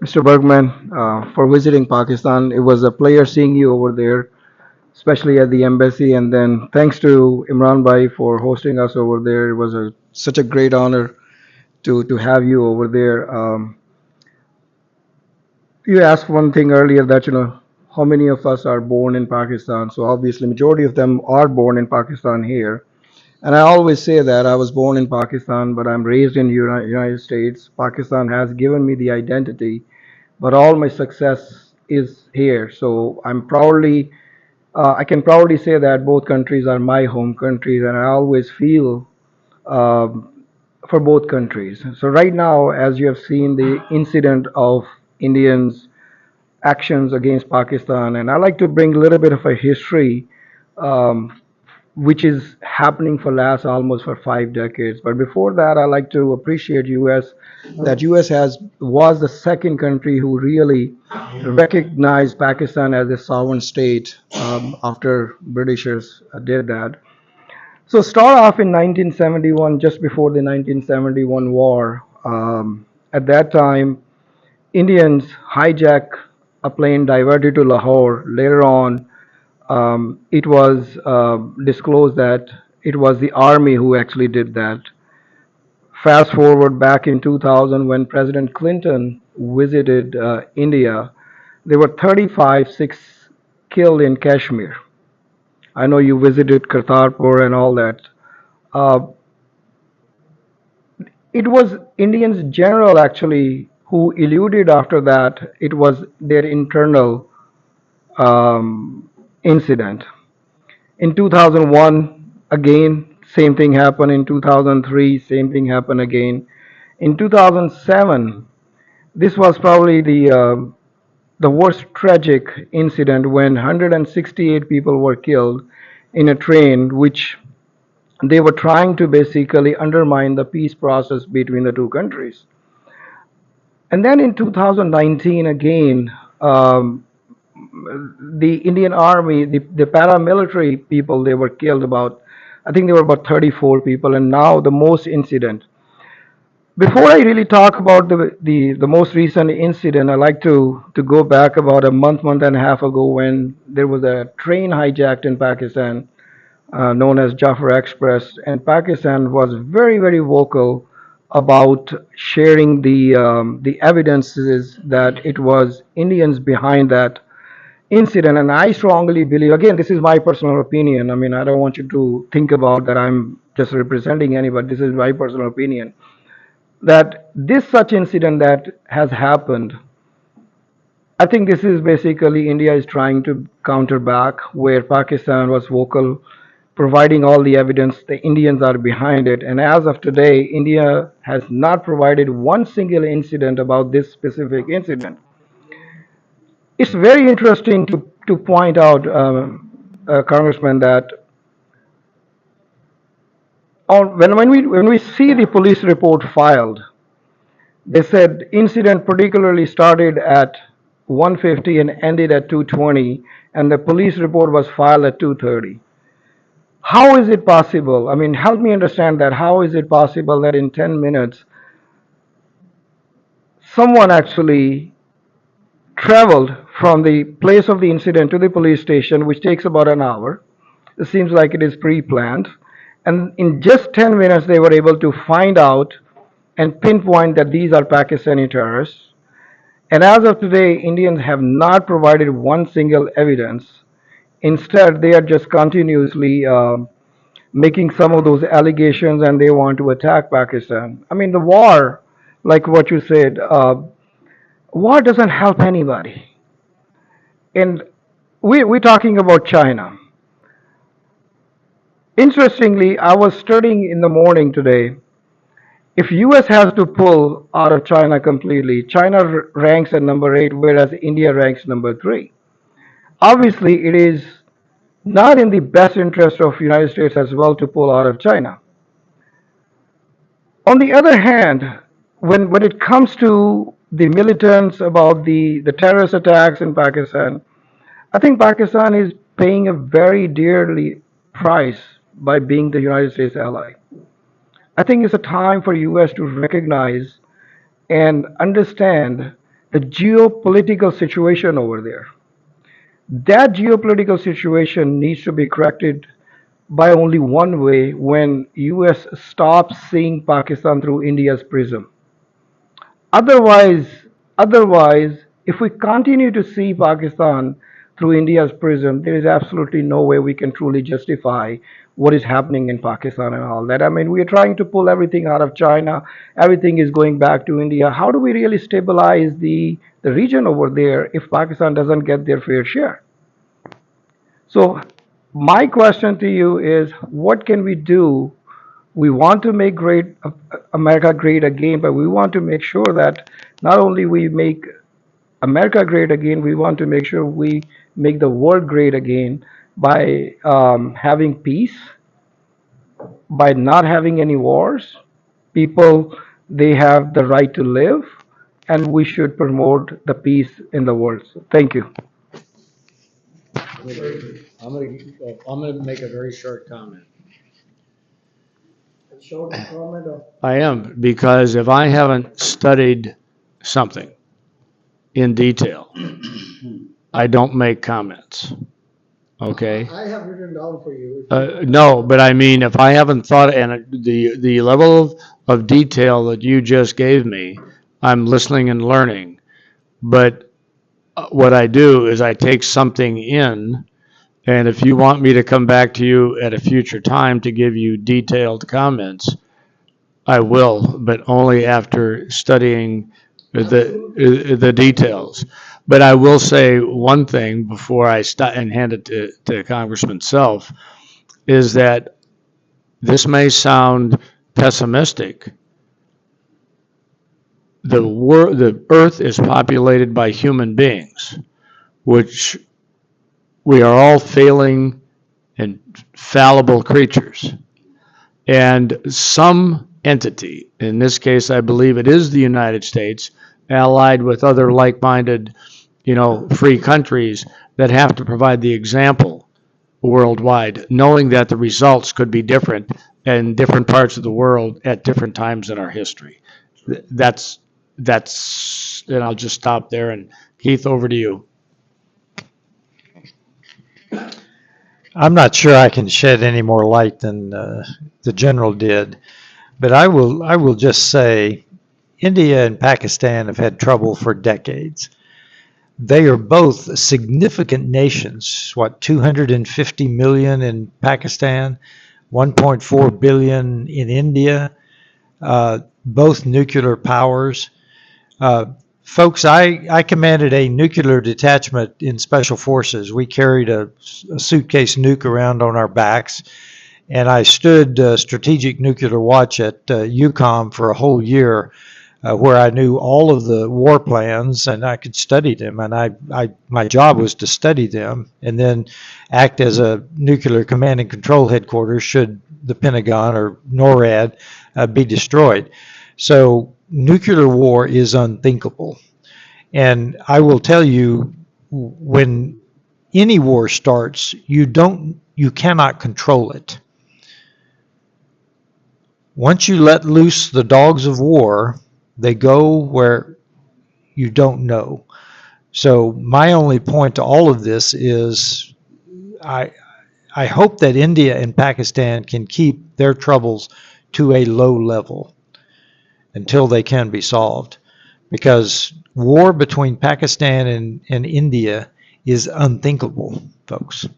Mr. Bergman, for visiting Pakistan. It was a pleasure seeing you over there, especially at the embassy. And then thanks to Imran Bhai for hosting us over there. It was such a great honor to have you over there. You asked one thing earlier that, how many of us are born in Pakistan. So obviously, majority of them are born in Pakistan here. And I always say that I was born in Pakistan, but I'm raised in United States. Pakistan has given me the identity, but all my success is here. So I can proudly say that both countries are my home countries, and I always feel um, for both countries. So right now, as you have seen the incident of Indians' actions against Pakistan, and I like to bring a little bit of a history, um, which is happening for last almost for 5 decades. But before that, I like to appreciate U.S. that U.S. has was the second country who really recognized Pakistan as a sovereign state after Britishers did that. So start off in 1971, just before the 1971 war. At that time, Indians hijack a plane diverted to Lahore. Later on, it was disclosed that it was the army who actually did that. Fast forward back in 2000 when President Clinton visited India, there were 35 Sikhs killed in Kashmir. I know you visited Kartarpur and all that. Uh, it was Indians general actually who eluded after that. It was their internal incident. In 2001, again, same thing happened. In 2003, same thing happened again. In 2007, this was probably the worst tragic incident when 168 people were killed in a train which they were trying to basically undermine the peace process between the two countries. And then in 2019, again, the Indian Army, the paramilitary people, they were killed about, I think there were about 34 people, and now the most incident. Before I really talk about the most recent incident, I like to go back about a month and a half ago when there was a train hijacked in Pakistan, known as Jafar Express, and Pakistan was very vocal about sharing the evidences that it was Indians behind that incident. And I strongly believe, again, this is my personal opinion. I mean, I don't want you to think about that I'm just representing anybody. This is my personal opinion that this such incident that has happened, I think this is basically India is trying to counter back where Pakistan was vocal, providing all the evidence. The Indians are behind it. And as of today, India has not provided one single incident about this specific incident. It's very interesting to point out, Congressman, that when we see the police report filed, they said incident particularly started at 1:50 and ended at 2:20, and the police report was filed at 2:30. How is it possible? I mean, help me understand that. How is it possible that in 10 minutes someone actually traveled from the place of the incident to the police station, which takes about an hour? It seems like it is pre-planned. And in just 10 minutes, they were able to find out and pinpoint that these are Pakistani terrorists. And as of today, Indians have not provided one single evidence. Instead, they are just continuously making some of those allegations and they want to attack Pakistan. I mean, the war, like what you said, war doesn't help anybody. And we're talking about China. Interestingly, I was studying in the morning today. If US has to pull out of China completely, China ranks at number 8, whereas India ranks number 3. Obviously, it is not in the best interest of United States as well to pull out of China. On the other hand, when it comes to the militants about the terrorist attacks in Pakistan, I think Pakistan is paying a very dearly price by being the United States ally. I think it's a time for US to recognize and understand the geopolitical situation over there. That geopolitical situation needs to be corrected by only one way when US stops seeing Pakistan through India's prism. Otherwise, otherwise, if we continue to see Pakistan through India's prism, there is absolutely no way we can truly justify what is happening in Pakistan and all that. I mean, we are trying to pull everything out of China. Everything is going back to India. How do we really stabilize the region over there if Pakistan doesn't get their fair share? So my question to you is, what can we do? We want to make great America great again, but we want to make sure that not only we make America great again, we want to make sure we make the world great again by having peace, by not having any wars. People, they have the right to live, and we should promote the peace in the world. So thank you. I'm gonna make a very short comment. Short comment of I am, because if I haven't studied something in detail, I don't make comments, okay? I have written down for you. No, but I mean, if I haven't thought, and the level of detail that you just gave me, I'm listening and learning. But what I do is I take something in, and if you want me to come back to you at a future time to give you detailed comments, I will, but only after studying the details. But I will say one thing before I start and hand it to Congressman Self, is that this may sound pessimistic. The earth is populated by human beings, which we are all failing and fallible creatures. And some entity, in this case, I believe it is the United States, allied with other like-minded, free countries that have to provide the example worldwide, knowing that the results could be different in different parts of the world at different times in our history. That's, and I'll just stop there. And Keith, over to you. I'm not sure I can shed any more light than the general did, but I will just say India and Pakistan have had trouble for decades. They are both significant nations, 250 million in Pakistan, 1.4 billion in India, both nuclear powers. Folks, I commanded a nuclear detachment in Special Forces. We carried a suitcase nuke around on our backs, and I stood strategic nuclear watch at UCOM for a whole year, where I knew all of the war plans and I could study them. And my job was to study them and then act as a nuclear command and control headquarters should the Pentagon or NORAD be destroyed. So nuclear war is unthinkable. And I will tell you, when any war starts, you cannot control it. Once you let loose the dogs of war, they go where you don't know. So my only point to all of this is I hope that India and Pakistan can keep their troubles to a low level until they can be solved, because war between Pakistan and India is unthinkable, folks.